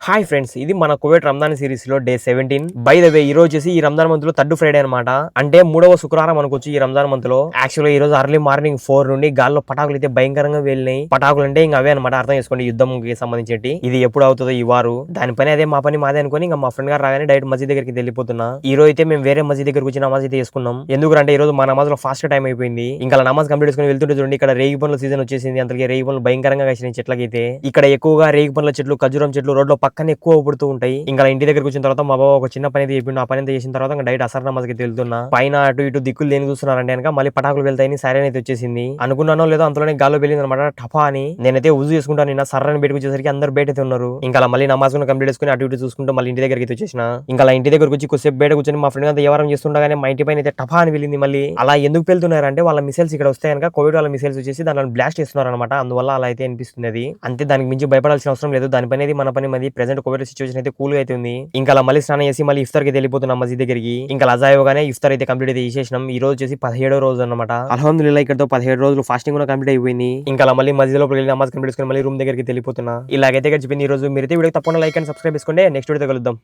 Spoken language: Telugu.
హాయ్ ఫ్రెండ్స్, ఇది మన కువైట్ రంజాన్ సిరీస్ లో డే 17. బై ద వే ఈ రోజు వచ్చేసి ఈ రంజాన్ మంత్ లో థర్డ్ ఫ్రైడే అనమాట. అంటే మూడవ శుక్రవారం అనుకోవచ్చు ఈ రంజాన్ మంత్ లో. యాక్చువల్ గా ఈ రోజు అర్లీ మార్నింగ్ 4 నుండి గాల్లో పటాకులు అయితే భయంకరంగా వెళ్ళినాయి. పటాకులు అంటే ఇంకా అవే అనమాట, అర్థం చేసుకోండి, యుద్ధం కి సంబంధించి. ఇది ఎప్పుడు అవుతుందో ఈ వారు, దాని పని అదే, మా పని మాదే అనుకుని ఇంకా మా ఫ్రెండ్ గారు రాగానే డైరెక్ట్ మసీద్ దగ్గరికి వెళ్ళిపోతున్నా. ఈ రోజు అయితే మేము వేరే మసీద్ దగ్గరకు వచ్చి నమాజ్ అయితే చేసుకున్నాం. ఎందుకంటే ఈ రోజు మా నమాజ్ లో ఫాస్ట్ టైం అయిపోయింది. ఇంకా నమాజ్ కంప్లీట్ చేసుకుని వెళ్తుంటే చూడండి, ఇక్కడ రేగి పండ్ల సీజన్ వచ్చేసింది. అంతకే రేగి పండ్లు భయంకరంగా కాసినాయి చెట్లకైతే. ఇక్కడ ఎక్కువగా రేగి పండ్ల చెట్లు, ఖర్జూరం చెట్లు రోడ్లో పక్కనే ఎక్కువ పుడుతూ ఉంటాయి. ఇంకా ఇంటి దగ్గరకు వచ్చిన తర్వాత మా బాబా ఒక చిన్న పని అయితే చెప్పిండు. ఆ పని అయితే చేసిన తర్వాత డైరెక్ట్ అసర్ నమాజ్కి వెళ్తున్నా. పైన అటు ఇటు దిక్కులు దేని చూస్తున్నారంటే కనుక మళ్ళీ పటాకులు వెళ్తాయని సైరన్ అయితే వచ్చేసింది. అనుకున్నానో లేదో అంతలోనే గాల్లో వెళ్ళింది అనమాట, టపా అని. నేనైతే ఉజు చేసుకుంటాను, నిన్న సర్రని బయటకు వచ్చేసరికి అందరు బయట అయితే ఉన్నారు. ఇంకా మళ్ళీ నమాజ్ కంప్లీట్ చేసుకుని అటు ఇటు చూసుకుంటూ మళ్ళీ ఇంటి దగ్గరికి అయితే వచ్చేసిన. ఇంకా ఇంటి దగ్గరకు వచ్చి కొద్దిసేపు బయట కూర్చొని మా ఫ్రెండ్ అంతా వ్యవహారం చేస్తుండగానే మా ఇంటి పైన అయితే టపా అని వెళ్ళింది. మళ్ళీ అలా ఎందుకు వెళ్తున్నారంటే వాళ్ళ మిసైల్స్ ఇక్కడ వస్తాయి కనుక, కోవిడ్ వాళ్ళ మిసైల్స్ వచ్చేసి దాంట్లో బ్లాస్ట్ చేస్తున్నారు అనమాట. అందువల్ల అలా అయితే అనిపిస్తుంది. అది అంతే, దానికి మించి భయపడాల్సిన అవసరం లేదు. దానిపైన మన పని మరి ప్రెసెంట్ కోవిడ్ సిచువేషన్ అయితే కూల్ గా అయితే ఉంది. ఇంకా మళ్ళీ స్నానం చేసి మళ్ళీ ఇఫ్తార్ కి వెళ్ళిపోతున్నాం మసీద్ దగ్గరికి. ఇంకా అజాయోగానే ఇఫ్తార్ అయితే కంప్లీట్ అయితే చేసేసినాం. ఈ రోజు వచ్చేసి 17వ రోజు అనమాట. అల్హమ్దులిల్లాహ్, ఇక్కడతో 17 రోజులు ఫాస్టింగ్ కూడా కంప్లీట్ అయిపోయింది. ఇంకా మళ్ళీ మసీద్ లోపలికి వెళ్ళి నమాజ్ కంప్లీట్ చేసుకుని మళ్ళీ రూమ్ దగ్గరికి వెళ్ళిపోతున్నా. ఇలాగైతే గడిచిపోయింది ఈ రోజు. మీరైతే వీడియో తప్పకుండా లైక్ అండ్ సబ్స్క్రైబ్ చేసుకోండి. నెక్స్ట్ వీడియో కలుద్దాం.